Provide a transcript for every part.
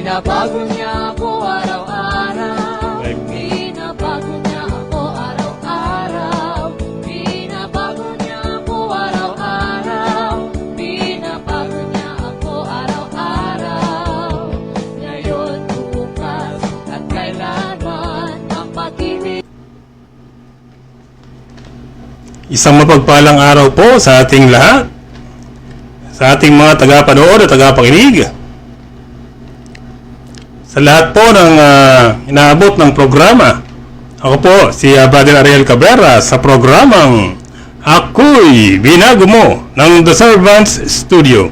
Binabago niya ako araw-araw. Binabago niya ako araw-araw. Binabago niya ako araw-araw. Binabago niya ako araw-araw. Ngayon, bukas, at kailanman ang pag-ibig. Isang mapagpalang araw po sa ating lahat, sa ating mga tagapanood at tagapakinig, sa lahat po ng inaabot ng programa. Ako po si Brother Ariel Cabrera sa programang Ako'y Binago Mo ng The Servants Studio.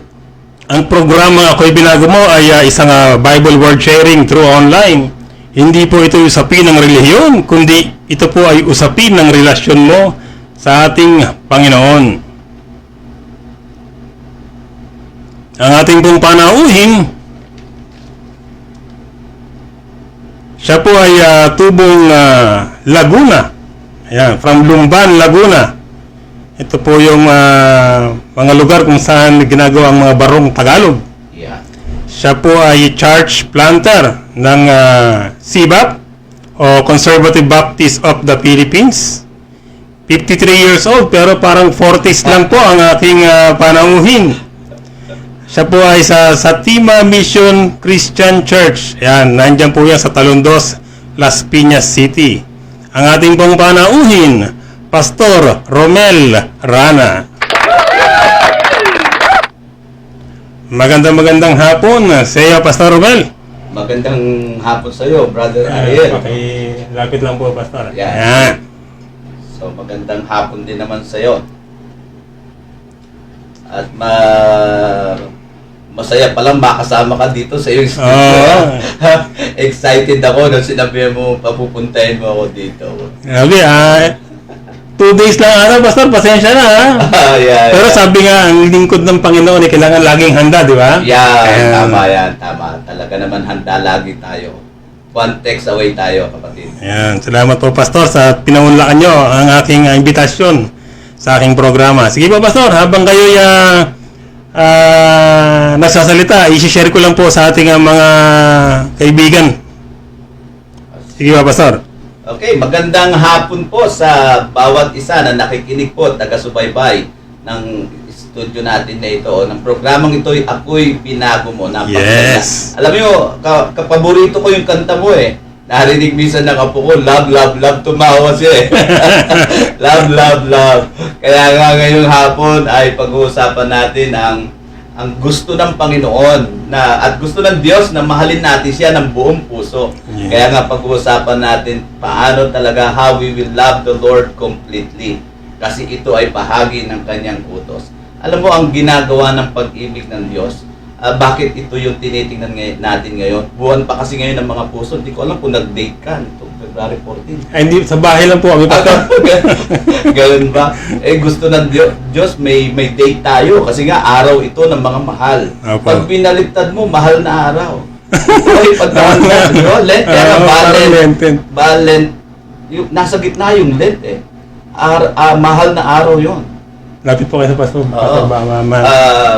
Ang programa Ako'y Binago Mo ay isang Bible word sharing through online. Hindi po ito usapin ng relihiyon, kundi ito po ay usapin ng relasyon mo sa ating Panginoon. Ang ating pong panauhin, siya po ay tubong Laguna. Ayan, from Lumban, Laguna. Ito po yung mga lugar kung saan ginagawa ang mga barong Tagalog. Yeah. Siya po ay church planter ng CBAP o Conservative Baptist of the Philippines. 53 years old pero parang 40s lang po ang ating panauhin. Siya po ay sa Satima Mission Christian Church. Ayan, nandyan po yan sa Talondos, Las Piñas City. Ang ating pong panauhin, Pastor Romel Rana. Magandang hapon sa iyo, Pastor Romel. Magandang hapon sa iyo, Brother Ariel. Lapit lang po, Pastor. Yeah. Ayan. So, magandang hapon din naman sa iyo. At masaya palang makasama ka dito sa iyong studio. Excited ako nung sinabi mo papupuntahin mo ako dito. Okay, 2 days lang Pastor, pasensya na Yeah. Pero sabi nga, ang lingkod ng Panginoon ay kailangan laging handa, di ba? Yeah, tama yan, tama. Talaga naman handa lagi tayo. One text away tayo, kapatid. Ayan, salamat po, Pastor, sa pinaunlakan nyo ang aking imbitasyon sa aking programa. Sige po, Pastor, habang kayo nagsasalita, i-share ko lang po sa ating mga kaibigan. Sige po, Pastor. Okay, magandang hapon po sa bawat isa na nakikinig po, taga-subaybay ng studio natin na ito, ng programang ito, Ako'y Binago Mo. Yes. Alam niyo, kapaborito ko yung kanta mo eh. Narinig minsan ng apo ko, love, love, love, tumawa siya eh. Love, love, love. Kaya nga ngayong hapon ay pag-uusapan natin ang gusto ng Panginoon at gusto ng Diyos na mahalin natin siya ng buong puso. Yeah. Kaya nga pag-uusapan natin paano talaga how we will love the Lord completely. Kasi ito ay bahagi ng kanyang utos. Alam mo, ang ginagawa ng pag-ibig ng Diyos, bakit ito yung tinitingnan natin ngayon? Buwan pa kasi ngayon ng mga puso. Hindi ko alam kung nag-date ka nito, February 14. Ay, hindi, sa bahay lang po kami, Pastor. Ganun ba? Gustod ng Diyos, may date tayo. Kasi nga, araw ito ng mga mahal. Opo. Pag binaliktad mo, mahal na araw. Ito ay pagkakanda. Lent, kaya Valent. Nasa gitna yung Lent eh. Mahal na araw yon. Lapit po kayo sa Pastor.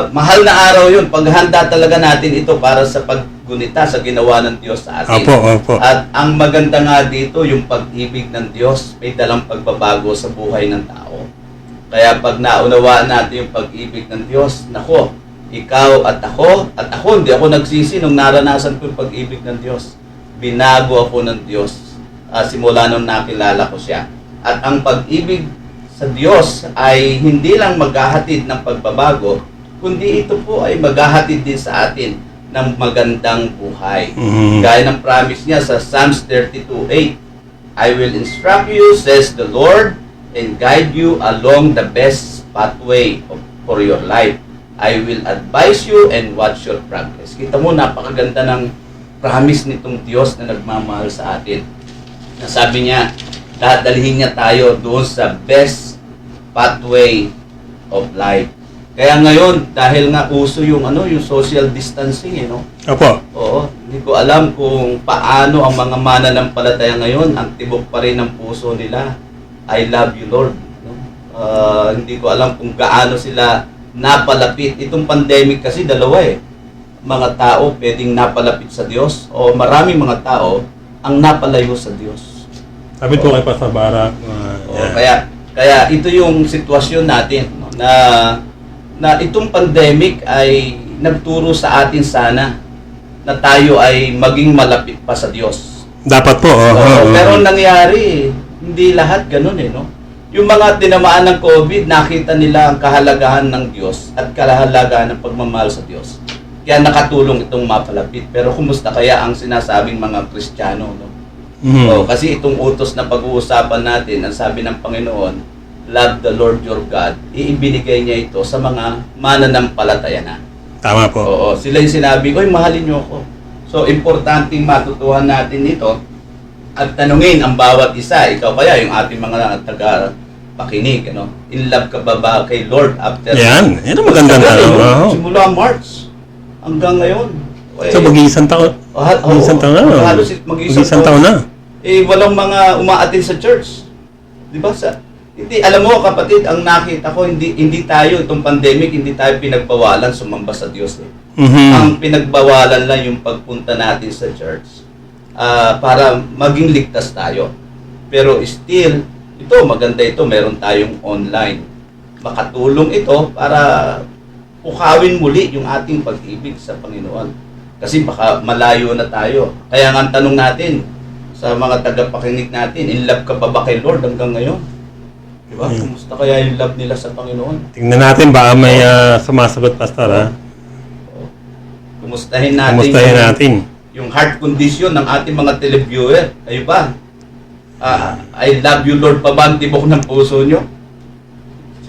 Mahal na araw yun. Paghanda talaga natin ito para sa paggunita sa ginawa ng Diyos sa atin. Opo. At ang maganda nga dito, yung pag-ibig ng Diyos, may dalang pagbabago sa buhay ng tao. Kaya pag naunawaan natin yung pag-ibig ng Diyos, nako, ikaw at ako, hindi ako nagsisi nung naranasan ko yung pag-ibig ng Diyos. Binago ako ng Diyos simula nung nakilala ko siya. At ang pag-ibig sa Diyos ay hindi lang maghahatid ng pagbabago, kundi ito po ay maghahatid din sa atin ng magandang buhay. Mm-hmm. Gaya ng promise niya sa Psalms 32:8, I will instruct you, says the Lord, and guide you along the best pathway for your life. I will advise you and watch your progress. Kita mo, napakaganda ng promise nitong Diyos na nagmamahal sa atin. Nasabi niya, dadalhin niya tayo doon sa best pathway of life. Kaya ngayon, dahil nga uso yung social distancing, Opo. Oo, hindi ko alam kung paano ang mga mananampalataya ngayon, ang tibok pa rin ng puso nila, I love you, Lord. Hindi ko alam kung gaano sila napalapit. Itong pandemic kasi dalawa eh. mga tao pwedeng napalapit sa Diyos o maraming mga tao ang napalayo sa Diyos. Sabi po kay Pastor Bara, Kaya ito yung sitwasyon natin, no, na itong pandemic ay nagturo sa atin sana na tayo ay maging malapit pa sa Diyos. dapat po. Pero ang nangyari, hindi lahat ganun no. Yung mga tinamaan ng COVID, nakita nila ang kahalagahan ng Diyos at kahalagahan ng pagmamahal sa Diyos. Kaya nakatulong itong mapalapit. Pero kumusta kaya ang sinasabing mga Kristiyano, no? Kasi itong utos na pag-uusapan natin, ang sabi ng Panginoon, love the Lord your God, iibinigay niya ito sa mga mananampalataya na. Tama po. Oo, sila yung sinabi ko, mahalin niyo ako. So, importanteng matutuhan natin ito at tanungin ang bawat isa. Ikaw kaya, yung ating mga taga-pakinig, ano? In love ka ba kay Lord after? Yan ang magandang tanong. Simula March hanggang ngayon. So, mag-iisang taon. Mag-iisang taon na. Halos Mag-iisang taon na. Walang mga umaatin sa church. Di ba? Hindi, alam mo kapatid, ang nakita ko, hindi tayo, itong pandemic, hindi tayo pinagbawalan sumamba sa Diyos. Ang pinagbawalan lang yung pagpunta natin sa church para maging ligtas tayo. Pero still, ito, maganda ito, meron tayong online. Makatulong ito para pukawin muli yung ating pag-ibig sa Panginoon. Kasi baka malayo na tayo. Kaya nga ang tanong natin sa mga tagapakinig natin, in love ka ba kay Lord hanggang ngayon? Diba? Kumusta kaya yung love nila sa Panginoon? Tingnan natin, baka may sumasagot, Pastor, ha? Kumustahin natin, yung heart condition ng ating mga televiewer. Kayo ba? I love you, Lord, pa ba ang tibok ng puso nyo?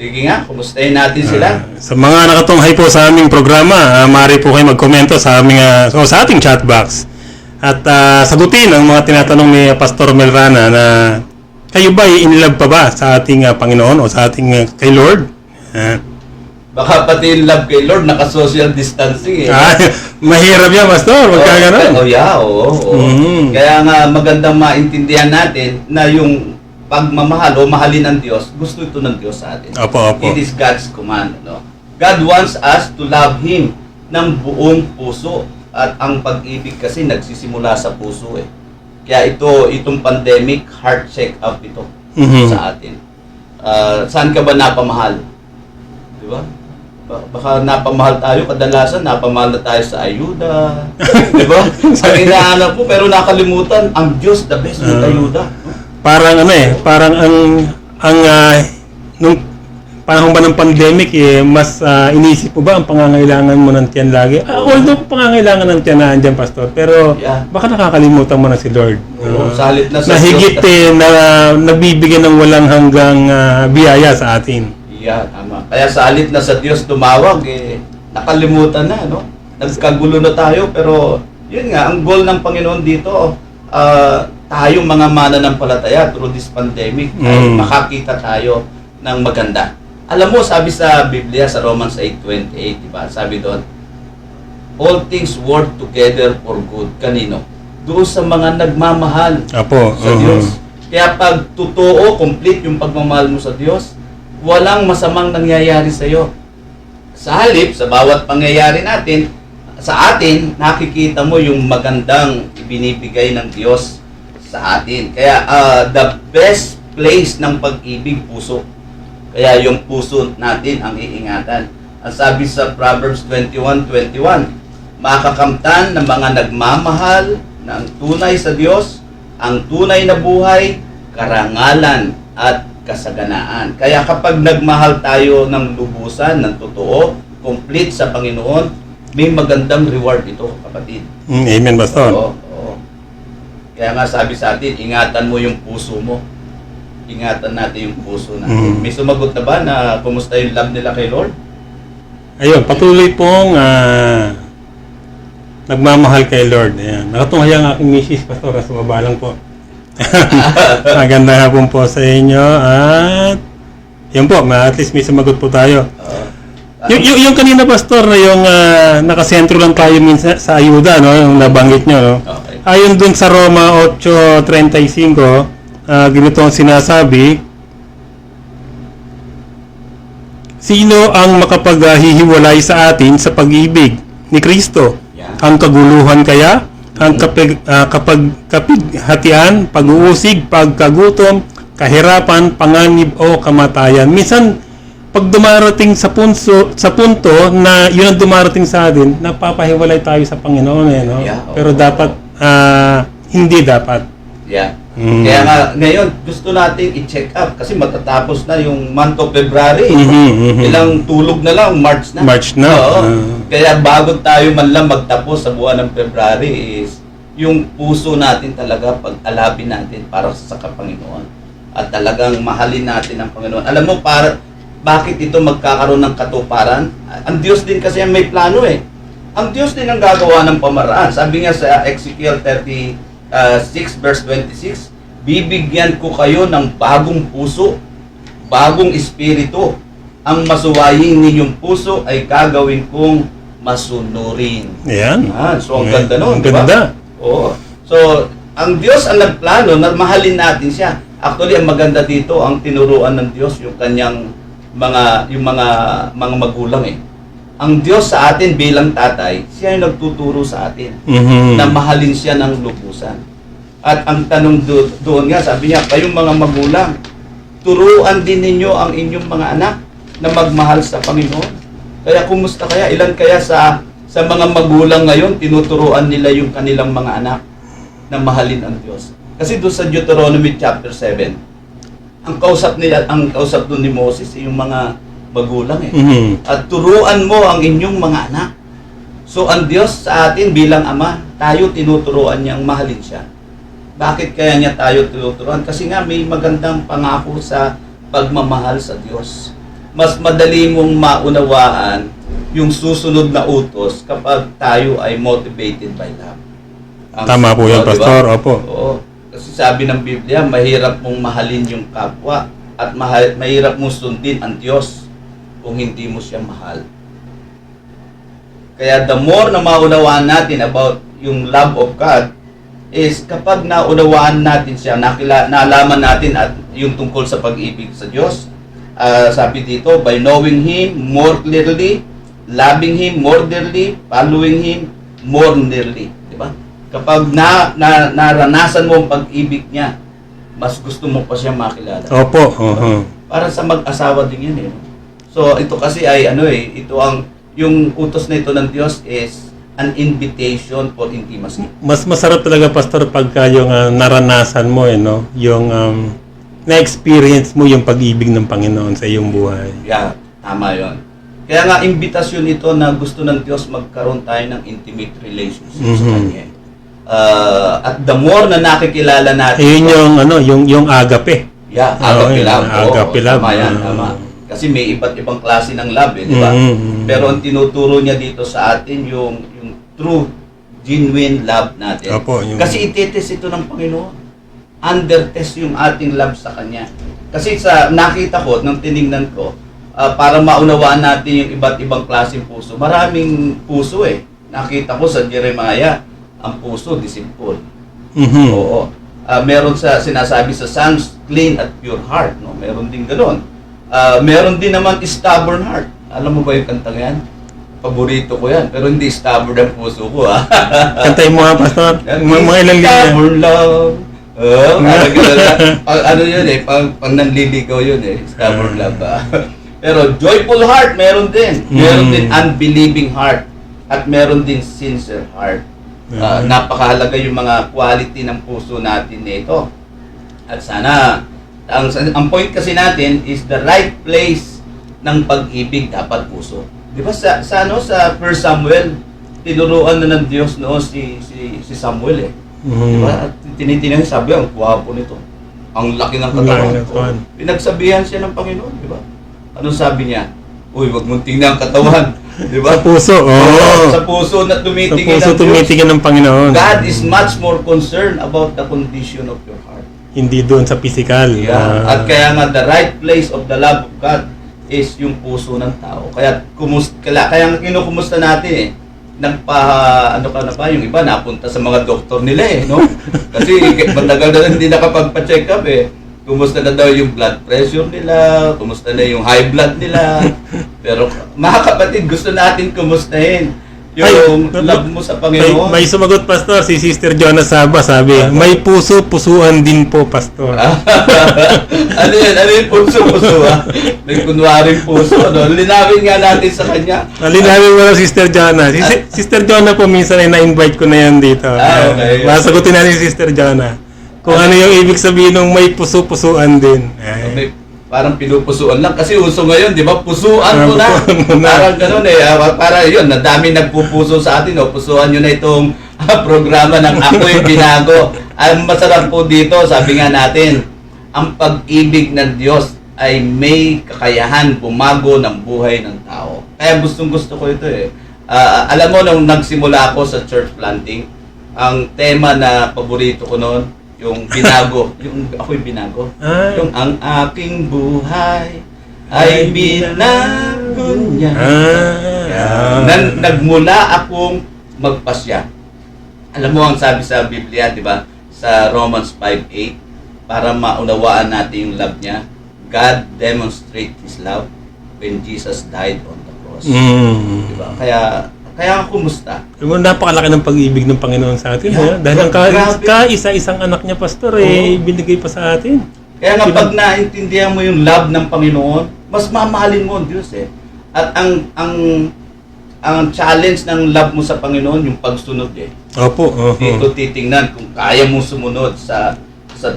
Sige nga, kumustahin natin sila. Sa mga nakatunghay po sa aming programa, maaari po kayo magkomento sa aming sa ating chat box. At sagutin ang mga tinatanong ni Pastor Melrana na kayo ba in love pa ba sa ating Panginoon o sa ating kay Lord? Baka pati in love kay Lord, naka-social distancing Mahirap yan, Pastor. Huwag ka ganun. Kaya nga magandang maintindihan natin na yung pagmamahal o mahalin ng Diyos, gusto ito ng Diyos sa atin. Opo. It is God's command. No? God wants us to love Him ng buong puso. At ang pag-ibig kasi nagsisimula sa puso Kaya itong pandemic, heart check-up ito sa atin. Saan ka ba napamahal? Di ba? Baka napamahal tayo, kadalasan napamahal na tayo sa ayuda. Di ba? Ang hinahanap mo, pero nakalimutan, ang Diyos, the best with ayuda. Parang parang nung panahon ba ng pandemic, mas inisip mo ba ang pangangailangan mo ng tiyan lagi? Although pangangailangan ng tiyan na andyan, Pastor, pero baka nakakalimutan mo na si Lord. Salit na sa higit na nagbibigyan ng walang hanggang biyaya sa atin. Tama. Kaya salit na sa Diyos tumawag, nakalimutan na, no? Nagkagulo na tayo, pero yun nga, ang goal ng Panginoon dito, tayong mga mananampalataya through this pandemic, ay makakita tayo ng maganda. Alam mo, sabi sa Biblia, sa Romans 8:28, diba? Sabi doon, all things work together for good. Kanino? Doon sa mga nagmamahal sa Diyos. Kaya pag totoo, complete yung pagmamahal mo sa Diyos, walang masamang nangyayari sa iyo. Sa halip, sa bawat pangyayari natin, sa atin, nakikita mo yung magandang ibinibigay ng Diyos sa atin. Kaya the best place ng pag-ibig, puso. Kaya yung puso natin ang iingatan. Ang sabi sa Proverbs 21:21, makakamtan ng mga nagmamahal ng tunay sa Diyos, ang tunay na buhay, karangalan at kasaganaan. Kaya kapag nagmahal tayo ng lubusan, ng totoo, complete sa Panginoon, may magandang reward ito, kapatid. Amen, Pastor. Oo. Kaya nga sabi sa atin, ingatan mo yung puso mo. Ingatan natin yung puso natin. May sumagot na ba na kumusta yung love nila kay Lord? Ayun, patuloy pong nagmamahal kay Lord. Ayan. Nakatunghay ang aking misis, Pastor, sa baba lang po. Maganda hapon po sa inyo at yun po, at least may sumagot po tayo. Yung kanina, Pastor, na yung nakasentro lang tayo minsan sa ayuda, no? Yung nabanggit nyo, no? Okay. Ayon dun sa Roma 8:35, ganito ang sinasabi, sino ang makapaghihiwalay sa atin sa pag-ibig ni Kristo. Yeah. Ang kaguluhan kaya, ang kapighatian, pag-uusig, pagkagutom, kahirapan, panganib o kamatayan. Minsan, pag dumarating sa punto na yun ang dumarating sa atin, napapahiwalay tayo sa Panginoon. No? Yeah, Pero dapat, hindi dapat. Yeah. Mm. Kaya nga, ngayon, gusto natin i-check up kasi matatapos na yung month of February. Ilang tulog na lang, March na. March na. Oo. Kaya bago tayo man lang magtapos sa buwan ng February is yung puso natin talaga pag-alapin natin para sa Panginoon. At talagang mahalin natin ang Panginoon. Alam mo, bakit ito magkakaroon ng katuparan? Ang Diyos din kasi may plano eh. Ang Diyos din ang gagawa ng pamaraan. Sabi nga sa Ezekiel 6 verse 26, bibigyan ko kayo ng bagong puso, bagong espiritu. Ang masuwaying ninyong puso ay gagawin kong masunurin. Ayan. So, ang ganda nun, Ang di ba? ganda. Oo. So, ang Diyos ang nagplano na mahalin natin siya. Actually, ang maganda dito, ang tinuruan ng Diyos, yung kanyang mga magulang eh. Ang Diyos sa atin bilang tatay, siya yung nagtuturo sa atin na mahalin siya ng lubusan. At ang tanong doon nga, sabi niya, kayong mga magulang, turuan din ninyo ang inyong mga anak na magmahal sa Panginoon. Kaya kumusta kaya? Ilan kaya sa mga magulang ngayon, tinuturuan nila yung kanilang mga anak na mahalin ang Diyos. Kasi doon sa Deuteronomy chapter 7, ang kausap doon ni Moses, yung mga magulang eh. At turuan mo ang inyong mga anak. So ang Diyos sa atin bilang ama, tayo tinuturuan niyang mahalin siya. Bakit kaya niya tayo tinuturuan? Kasi nga may magandang pangako sa pagmamahal sa Diyos. Mas madali mong maunawaan yung susunod na utos kapag tayo ay motivated by love. Tama po yan, Pastor. Diba? Opo. Oo. Kasi sabi ng Biblia, mahirap mong mahalin yung kapwa at mahirap mong sundin ang Diyos kung hindi mo siya mahal. Kaya the more na maunawaan natin about yung love of God is kapag naunawaan natin siya, nalaman natin at yung tungkol sa pag-ibig sa Diyos. Sabi dito, by knowing Him more clearly, loving Him more dearly, following Him more nearly. Diba? Kapag naranasan mo ang pag-ibig niya, mas gusto mo pa siya makilala. Opo. Para sa mag-asawa din yan eh. So ito kasi ay yung utos na ito ng Diyos is an invitation for intimacy. Mas masarap talaga, Pastor, pagka yung naranasan mo, no? Yung na-experience mo yung pag-ibig ng Panginoon sa iyong buhay. Yeah, tama yon. Kaya nga, imbitasyon ito na gusto ng Diyos magkaroon tayo ng intimate relationship sa Kanya. At the more na nakikilala natin... yung agape. Yeah, agape love. Agape love. Tama yan, tama. Kasi may iba't ibang klase ng love, di ba? Pero ang tinuturo niya dito sa atin yung true, genuine love natin. Opo, Kasi itetest ito ng Panginoon. Undertest yung ating love sa Kanya. Kasi nakita ko, nang tinignan ko, para maunawaan natin yung iba't ibang klaseng puso. Maraming puso eh. Nakita ko sa Jeremiah, ang puso, deceitful. Oo. Meron sinasabi sa Psalms, clean at pure heart. No? Meron din gano'n. Meron din naman stubborn heart. Alam mo ba yung kantang yan? Paborito ko yan. Pero hindi stubborn ang puso ko, ha? Kantay mo nga, Pastor. Mga ilang linya. Stubborn love. Ano yun eh? Pang nanliligaw yun eh. Stubborn love, ha? Pero joyful heart, meron din. Meron din unbelieving heart. At meron din sincere heart. Napakahalaga yung mga quality ng puso natin nito. At sana... Ang point kasi natin is the right place ng pag-ibig dapat puso. Di ba sa 1 Samuel, tinuruan na ng Diyos noon si Samuel eh. Di ba? Tinitingnan niya, sabi, ang gwapo nito. Ang laki ng katawan. Pinagsabihan siya ng Panginoon, di ba? Anong sabi niya? Uy, wag mong tingnan ang katawan. Di ba? Sa puso, Sa puso na tumitingin sa puso tumitingin ng Panginoon. God is much more concerned about the condition of your heart. Hindi doon sa physical. Yeah. At kaya nga the right place of the love of God is yung puso ng tao. Kaya nga kinukumusta natin eh. Yung iba napunta sa mga doktor nila eh, no? Kasi matagal na hindi nakapagpa-check up eh. Kumusta na daw yung blood pressure nila, kumusta na yung high blood nila. Pero mga kapatid, gusto natin kumustahin yung love mo sa Panginoon. May sumagot, Pastor, si Sister Jonah Saba, sabi, may puso-pusuan din po, Pastor. Ano yung puso-puso, ha? May kunwaring puso, ano? Linawin nga natin sa kanya. Linawin mo na, Sister Jonah. Sister Jonah po, minsan ay na-invite ko na yan dito. Okay. Masagutin natin si Sister Jonah. Kung ano yung ibig sabihin ng may puso-pusuan din. May, parang pinupusuan lang. Kasi uso ngayon, di ba? Pusuan mo na. Pusuan mo na. Parang ganun eh. Para yun, nadami nagpupuso sa atin. O, pusuan nyo na itong programa ng Ako'y Binago. Ang masarap po dito, sabi nga natin, ang pag-ibig ng Diyos ay may kakayahan bumago ng buhay ng tao. Kaya gustong-gusto ko ito eh. Alam mo, nung nagsimula ako sa church planting, ang tema na paborito ko noon, yung binago, yung ako'y binago. Yung ang aking buhay ay binago niya. Nagmula akong magpasya. Alam mo ang sabi sa Biblia, di ba? Sa Romans 5:8, para maunawaan natin yung love niya, God demonstrated His love when Jesus died on the cross. Di ba? Kaya kumusta? Napakalaki ng pag-ibig ng Panginoon sa atin. Yeah. Dahil ang Grabe. kaisa-isang anak niya, Pastor, binigay pa sa atin. Kaya nga pag naintindihan mo yung love ng Panginoon, mas mamahalin mo ang Diyos eh. At ang challenge ng love mo sa Panginoon, yung pagsunod eh. Opo. Dito titingnan kung kaya mong sumunod sa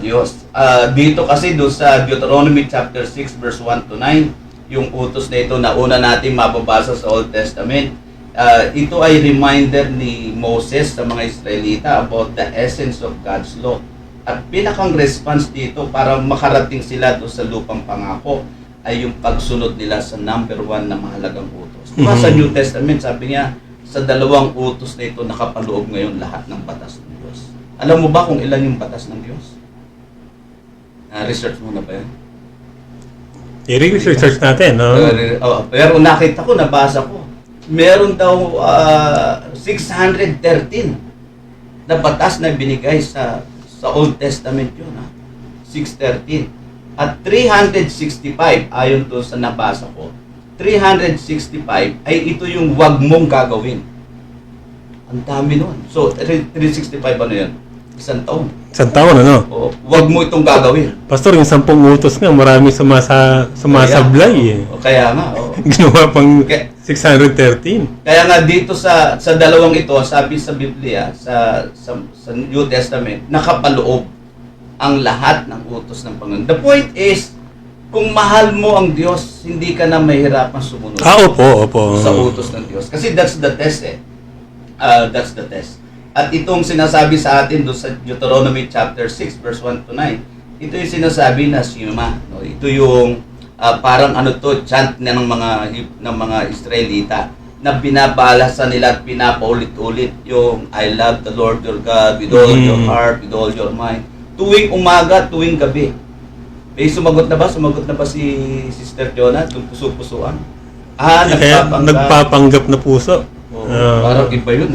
Diyos. Dito kasi doon sa Deuteronomy chapter 6 verse 1 to 9, yung utos na ito na una natin mababasa sa Old Testament. Ito ay reminder ni Moses sa mga Israelita about the essence of God's law. At pinakang response dito para makarating sila doon sa lupang pangako ay yung pagsunod nila sa number 1 na mahalagang utos. Diba sa New Testament, sabi niya, sa 2 utos na ito nakapaloob ngayon lahat ng batas ng Diyos. Alam mo ba kung ilan yung batas ng Diyos? Research mo na ba yan? I-research natin, no? Pero nakita ko, nabasa ko. Meron daw 613 na batas na binigay sa Old Testament yun. 613. At 365, ayon to sa nabasa ko, 365 ay ito yung wag mong gagawin. Ang dami nun. So, 365 ano yun? Isang taon. Isang taon, ano? O, wag mo itong gagawin. Pastor, yung 10 utos nga, marami sumasablay eh. Kaya nga. Ginawa pang 613. Kaya nga dito sa dalawang ito, sabi sa Biblia, sa New Testament, nakapaloob ang lahat ng utos ng Panginoon. The point is, kung mahal mo ang Diyos, hindi ka na mahirapan sumunod Opo. sa utos ng Diyos. Kasi that's the test eh. That's the test. At itong sinasabi sa atin doon sa Deuteronomy chapter 6 verse 1 to 9, ito yung sinasabi na Shema. No? Ito yung parang chant na ng mga Israelita na binabalasan nila at pinapaulit-ulit yung I love the Lord your God with all your heart, with all your mind. Tuwing umaga, tuwing gabi. May sumagot na ba? Sumagot na ba si Sister Jonah? Yung puso-pusuan? Nagpapanggap na puso. Parang iba yun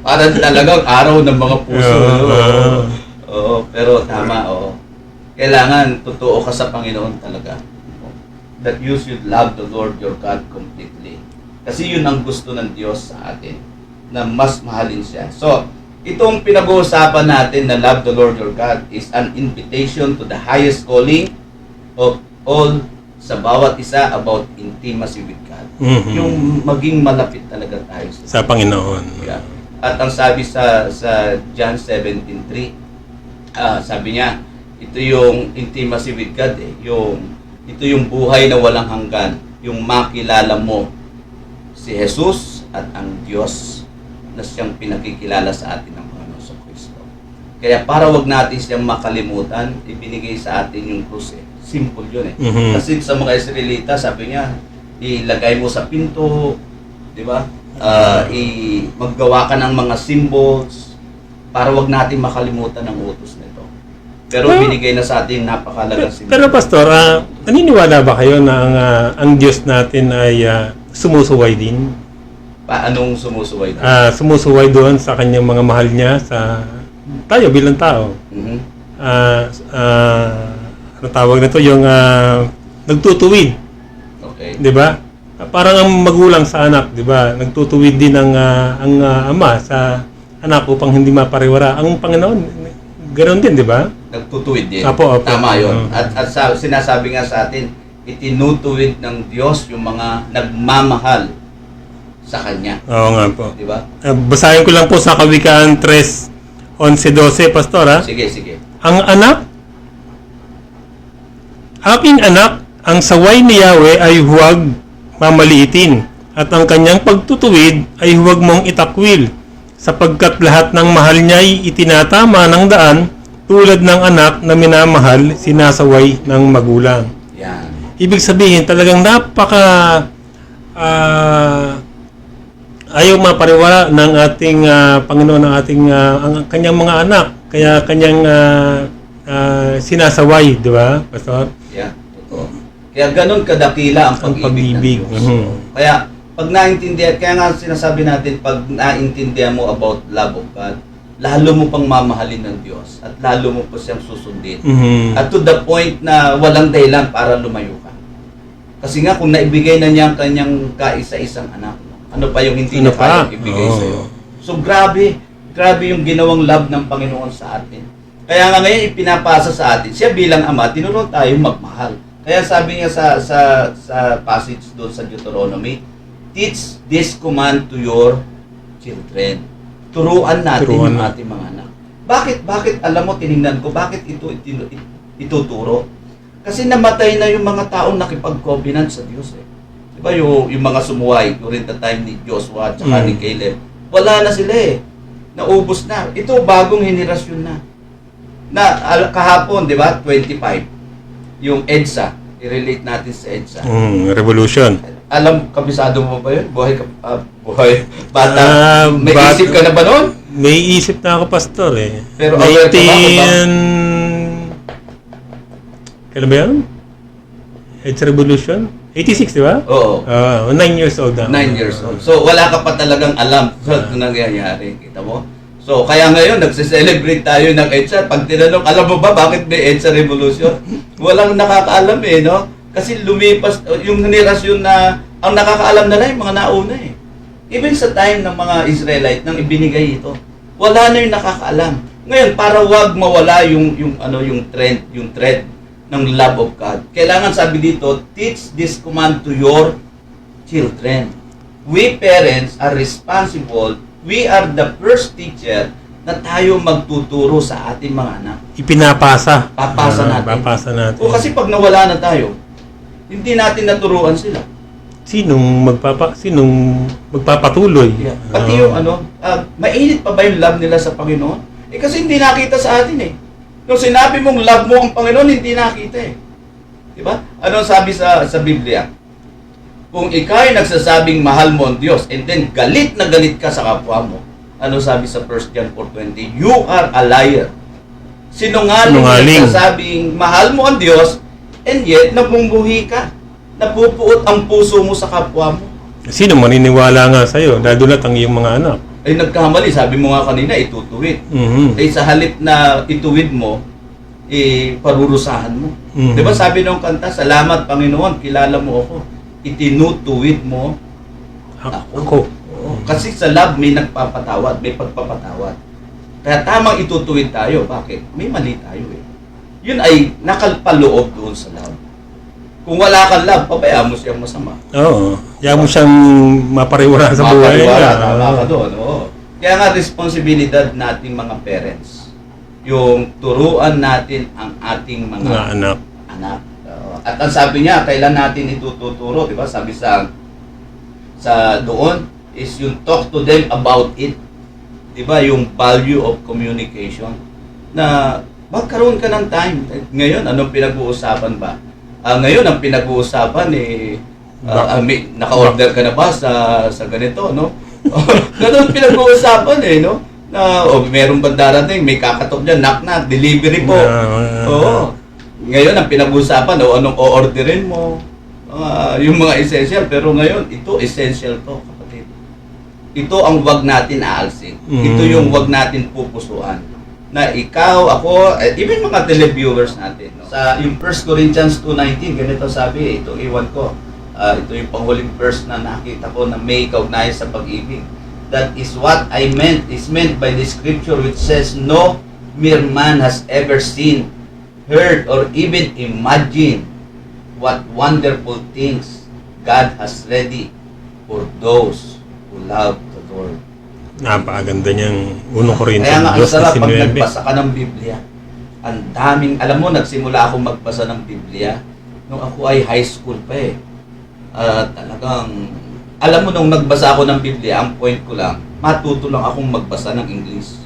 parang talagang araw ng mga puso. Pero tama, kailangan totoo ka sa Panginoon talaga. That you should love the Lord your God completely. Kasi yun ang gusto ng Diyos sa atin, na mas mahalin siya. So, itong pinag-uusapan natin na love the Lord your God is an invitation to the highest calling of all sa bawat isa about intimacy with God. Yung maging malapit talaga tayo sa Panginoon. Yeah. At ang sabi sa John 17:3, sabi niya, ito yung intimacy with God eh. Ito yung buhay na walang hanggan, yung makilala mo si Jesus at ang Diyos na siyang pinakikilala sa atin ng Panginoon sa Kristo. Kaya para wag natin siyang makalimutan, ibinigay sa atin yung krus eh. Simple yun eh. Kasi sa mga Israelita, sabi niya, ilagay mo sa pinto, di ba? Maggawa ka ng mga symbols para wag natin makalimutan ang utos nito. Pero binigay na sa atin napakalagang simbolo. Pero Pastor, naniniwala ba kayo na ang Diyos natin ay sumusuway din? Paanong sumusuway? Sumusuway doon sa kanyang mga mahal niya sa tayo bilang tao. Ano tawag nito? Yung nagtutuwid. Okay. 'Di ba? parang ang magulang sa anak, di ba? Nagtutuwid din ang ama sa anak upang hindi mapariwara. Ang Panginoon, ganoon din, di ba? Nagtutuwid din. Apo. Tama yun. Oo. At sinasabi nga sa atin, itinutuwid ng Diyos yung mga nagmamahal sa Kanya. Oo nga po. Di ba? Basahin ko lang po sa Kawikaan 3:11-12, Pastor, ha? Sige, sige. Ang anak, aking anak, ang saway ni Yahweh ay huwag mamaliitin, at ang kanyang pagtutuwid ay huwag mong itakwil, sapagkat lahat ng mahal niya ay itinatama ng daan, tulad ng anak na minamahal, sinasaway ng magulang. Yan. Ibig sabihin, talagang napaka ayaw mapariwara ng ating Panginoon, ng ating ang kanyang mga anak, kaya kanyang sinasaway, di ba, Pastor? Yeah, totoo. Kaya ganun kadakila ang pag-ibig ng Diyos. Kaya pag naintindihan, kaya nga sinasabi natin, pag naintindihan mo about love of God, lalo mo pang mamahalin ng Diyos at lalo mo po siyang susundin. At to the point na walang dahilan para lumayo ka. Kasi nga kung naibigay na niya ang kanyang kaisa-isang anak, ano pa yung hindi niya kayang ibigay sa iyo. So grabe yung ginawang love ng Panginoon sa atin. Kaya nga ngayon ipinapasa sa atin, siya bilang ama, tinuruan tayong magmahal. Kaya sabi niya sa passage doon sa Deuteronomy, teach this command to your children. Turuan natin yung ating mga anak. Bakit alam mo, tiningnan ko, bakit ito ituturo? Kasi namatay na yung mga taong nakipag-covenant sa Diyos eh. Diba yung mga sumuway during the time ni Joshua at saka ni Caleb, wala na sila eh. Naubos na. Ito bagong henerasyon na. Kahapon, di ba, 25. Yung EDSA, i-relate natin sa EDSA. Revolution. Alam, kabisado mo ba yun? Buhay bata. May isip ka na ba noon? May isip na ako, Pastor, eh. Pero aware ka ba? Kailan ba yan? It's Revolution? 86, di ba? Oo. 9 years old na. 9 years old. So, wala ka pa talagang alam sa nangyayari. Kita mo? So, kaya ngayon, nagse-celebrate tayo ng EDSA. Pag tinanong, alam mo ba bakit may EDSA Revolution? Walang nakakaalam eh, no? Kasi lumipas, yung henerasyon na, ang nakakaalam na lang yung mga nauna eh. Even sa time ng mga Israelite, nang ibinigay ito, wala na yung nakakaalam. Ngayon, para wag mawala yung thread ng love of God, kailangan sabi dito, teach this command to your children. We parents are responsible. We are the first teacher na tayo magtuturo sa ating mga anak. Ipinapasa. Papasa natin. Papasa natin. O kasi pag nawala na tayo, hindi natin naturuan sila. Sinong magpapatuloy? Yeah. Pati yung mainit pa ba yung love nila sa Panginoon? Eh kasi hindi nakita sa atin eh. Nung sinabi mong love mo ang Panginoon, hindi nakita eh. Diba? Ano sabi sa Biblia? Kung ikaw ay nagsasabing mahal mo ang Diyos and then galit na galit ka sa kapwa mo, ano sabi sa 1 John 4:20? You are a liar. Sinungaling. Nagsasabing mahal mo ang Diyos and yet nabumbuhi ka. Napupuot ang puso mo sa kapwa mo. Sino maniniwala nga sa'yo? Dadulat ang iyong mga anak. Ay nagkamali, sabi mo nga kanina, itutuwid. Eh sa halip na ituwid mo, parurusahan mo. Diba sabi nung kanta, salamat Panginoon, kilala mo ako. Itinutuwid mo ako. Kasi sa love may nagpapatawad, may pagpapatawad. Kaya tamang itutuwid tayo. Bakit? May mali tayo eh. Yun ay nakalpaloob doon sa love. Kung wala kang love, pabayaan mo siyang masama. Oo. Kaya mo siyang mapariwara sa buhay. Tama ka doon. Oo. Kaya nga responsibilidad nating mga parents. Yung turuan natin ang ating mga anak. At ang sabi niya, kailan natin itututuro, di ba? Sabi sa doon is yung talk to them about it. Di ba? Yung value of communication. Na magkaroon ka ng time. Ngayon, anong pinag-uusapan ba? Ngayon, ang pinag-uusapan naka-order ka na ba sa ganito, no? Ganun pinag-uusapan no? Na, meron ba darating, may kakatok dyan, knock-knock, delivery po. Oo. Ngayon, ang pinag-uusapan, anong o-orderin mo? Yung mga essential, pero ngayon, ito essential to, kapatid. Ito ang wag natin aalsin. Ito yung wag natin pupusuan. Na ikaw, ako, even mga televiewers natin. No? Sa yung 1 Corinthians 2:19, ganito sabi, ito iwan ko. Ito yung panghuling verse na nakita ko na may kaugnayan sa pag-ibig. That is what I meant, is meant by the scripture which says, no mere man has ever seen, heard, or even imagined what wonderful things God has ready for those who love the Lord. Napakaganda niyang 1 Korinto Kaya nga, ang sarap pag 12:19. nagbasa ka ng Biblia. Ang daming, alam mo, nagsimula akong magbasa ng Biblia nung ako ay high school pa eh. Talagang, alam mo, nung nagbasa ako ng Biblia, ang point ko lang, matuto lang akong magbasa ng English.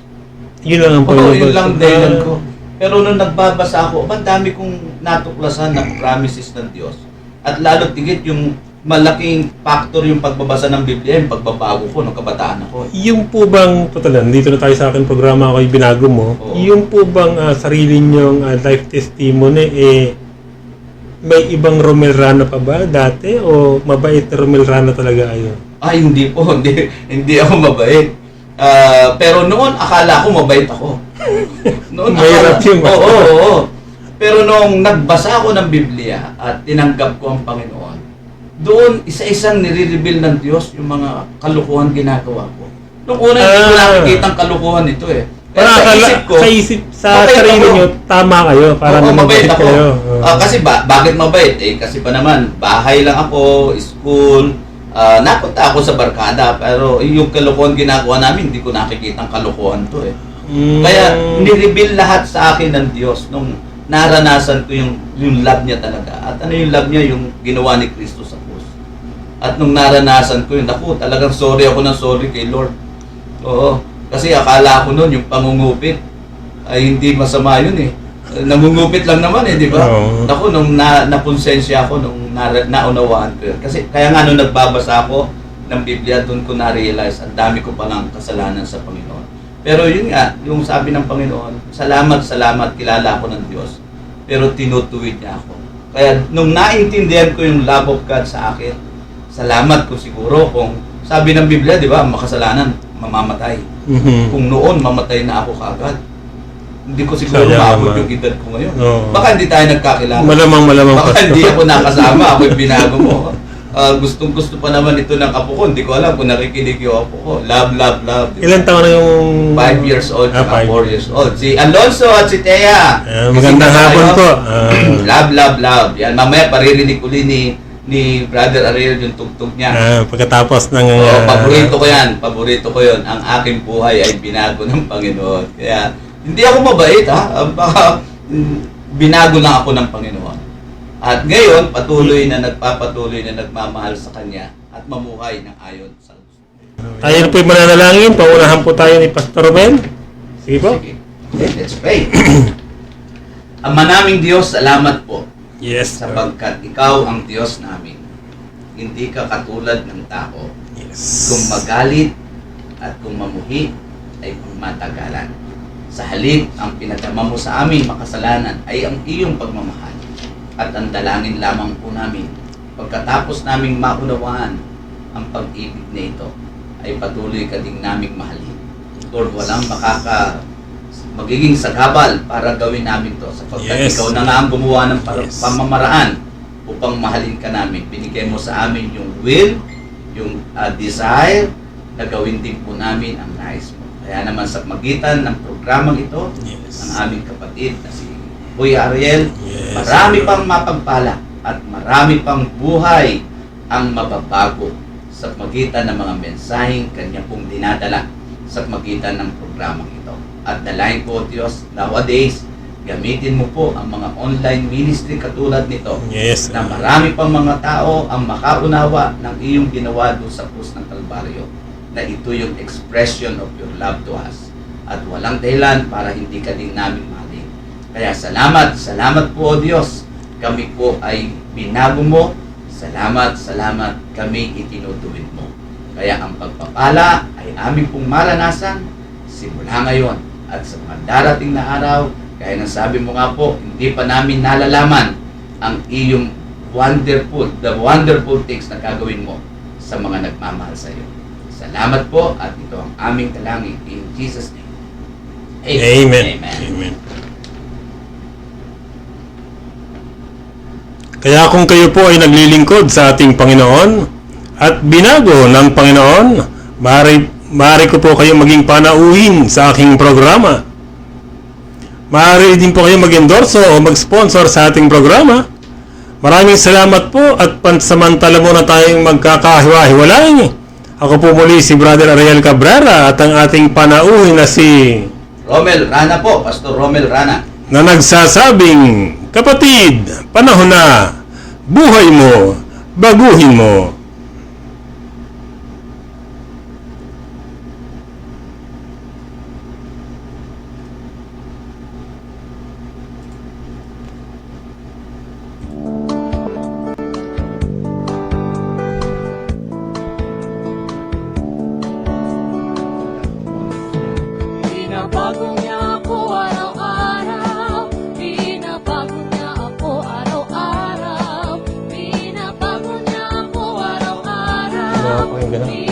Yun lang ang Oo, yun lang dahilan ko. Pero nung nagbabasa ako, ang dami kong natuklasan ng promises ng Diyos. At lalo tigit yung malaking factor yung pagbabasa ng Biblia, yung pagbabago ko nung kabataan ako. Yung po bang, totalan, dito na tayo sa akin programa ako yung binago mo, Oo. yung po bang sarili niyong life testimony, may ibang Romel Rana pa ba dati? O mabait na Romel Rana talaga ayon? Ay, hindi po. Hindi ako mabait. Pero noon, akala ko mabait ako. Noon, Mahirap yun. Oo. Pero nung nagbasa ako ng Biblia at tinanggap ko ang Panginoon, doon isa-isang nire-reveal ng Diyos yung mga kalukuhan ginagawa ko. Nung una, hindi ko nakikita ang kalukuhan nito eh. Pero sa sarili ako. niyo, tama kayo. Parang Oo, mabait ako. kayo. Kasi bakit mabait? Kasi pa naman, bahay lang ako, school, napunta ako sa barkada, pero yung kalokohan ginagawa namin, hindi ko nakikita ang kalokohan to eh. Kaya ni-reveal lahat sa akin ng Diyos nung naranasan ko yung love niya talaga. At ano yung love niya? Yung ginawa ni Kristo sa krus. At nung naranasan ko yun, talagang sorry ako ng sorry kay Lord. Oo. Kasi akala ko noon, yung pangungupit, ay hindi masama yun eh. Nangungupit lang naman eh, di ba? Oo. Ako, nung nakonsensya ako, nung naunawaan ko yun. Kasi, kaya nga nung nagbabasa ako ng Biblia, doon ko na-realize, ang dami ko palang kasalanan sa Panginoon. Pero yun nga, yung sabi ng Panginoon, salamat, kilala ako ng Diyos. Pero tinutuwid niya ako. Kaya, nung naintindihan ko yung love of God sa akin, salamat ko siguro kung, sabi ng Biblia, di ba, makasalanan, mamamatay. Kung noon, mamatay na ako kaagad. Hindi ko siguro maabot yung edad ko ngayon. Oo. Baka hindi tayo nagkakilala. Malamang Baka Pastor. hindi ako nakasama, ako yung binago mo. Gustong-gusto pa naman ito ng apo ko. Hindi ko alam kung nakikinig yung apo ko. Love. Diba? Ilan taon na yung... 5 years old, Ah, saka 5. 4 years old. Si Alonso at si Thea. magandang hapon po. Love. Yan, mamaya paririnig uli ni Brother Ariel yung tugtog niya. Pagkatapos ng... Paborito ko yun. Ang aking buhay ay binago ng Panginoon. Kaya, hindi ako mabait ha. Baka binago lang ako ng Panginoon. At ngayon, patuloy na nagmamahal sa Kanya at mamuhay ng ayon sa gusto. Tayo na po yung mananalangin. Paunahan po tayo ni Pastor Romel. Sige po. Sige. Okay, let's pray. Ama naming Diyos, salamat po Yes. sapagkat Ikaw ang Diyos namin. Hindi ka katulad ng tao. Yes. Kung magalit at kung mamuhi ay matagalan. Sa halip, ang pinadama mo sa amin makasalanan ay ang iyong pagmamahal. At ang dalangin lamang po namin, pagkatapos naming maunawaan ang pag-ibig na ito, ay patuloy ka din naming mahalin. Lord, walang magiging sagabal para gawin namin to sapagkat Yes. Ikaw na nga ang gumawa ng Yes. pamamaraan upang mahalin ka namin. Binigay mo sa amin yung will, yung desire na gawin din po namin ang nais mo. Kaya naman sa magitan ng programang ito, Yes. ang aming kapatid na si Kuya Ariel, Yes. marami pang mapagpala at marami pang buhay ang mababago sa magitan ng mga mensaheng kanya pong dinadala sa magitan ng programang ito. At dalayan po, Diyos, nowadays, gamitin mo po ang mga online ministry katulad nito Yes. na marami pang mga tao ang makaunawa ng iyong ginawa doon sa krus ng Kalbaryo, na ito yung expression of your love to us at walang dahilan para hindi ka din namin mahalin. Kaya salamat po o Diyos, kami po ay binago mo, salamat kami itinutuwid mo. Kaya ang pagpapala ay aming pong maranasan simula ngayon at sa mga darating na araw. Kaya nang sabi mo nga po, hindi pa namin nalalaman ang iyong the wonderful things na gagawin mo sa mga nagmamahal sa iyo. Salamat po at ito ang aming dalangin in Jesus' name. Amen. Kaya kung kayo po ay naglilingkod sa ating Panginoon at binago ng Panginoon, maaari ko po kayo maging panauhin sa aking programa. Maaari din po kayo mag-endorso o mag-sponsor sa ating programa. Maraming salamat po at pansamantala muna tayong magkakahiwa-hiwalay. Ako po muli si Brother Ariel Cabrera at ang ating panauhin na si Romel Rana po, Pastor Romel Rana. na nagsasabing, kapatid, panahon na, buhay mo, baguhin mo. Binabago niya ako araw-araw. Binabago niya ako araw-araw. Binabago niya ako araw-araw. Pakinggan na.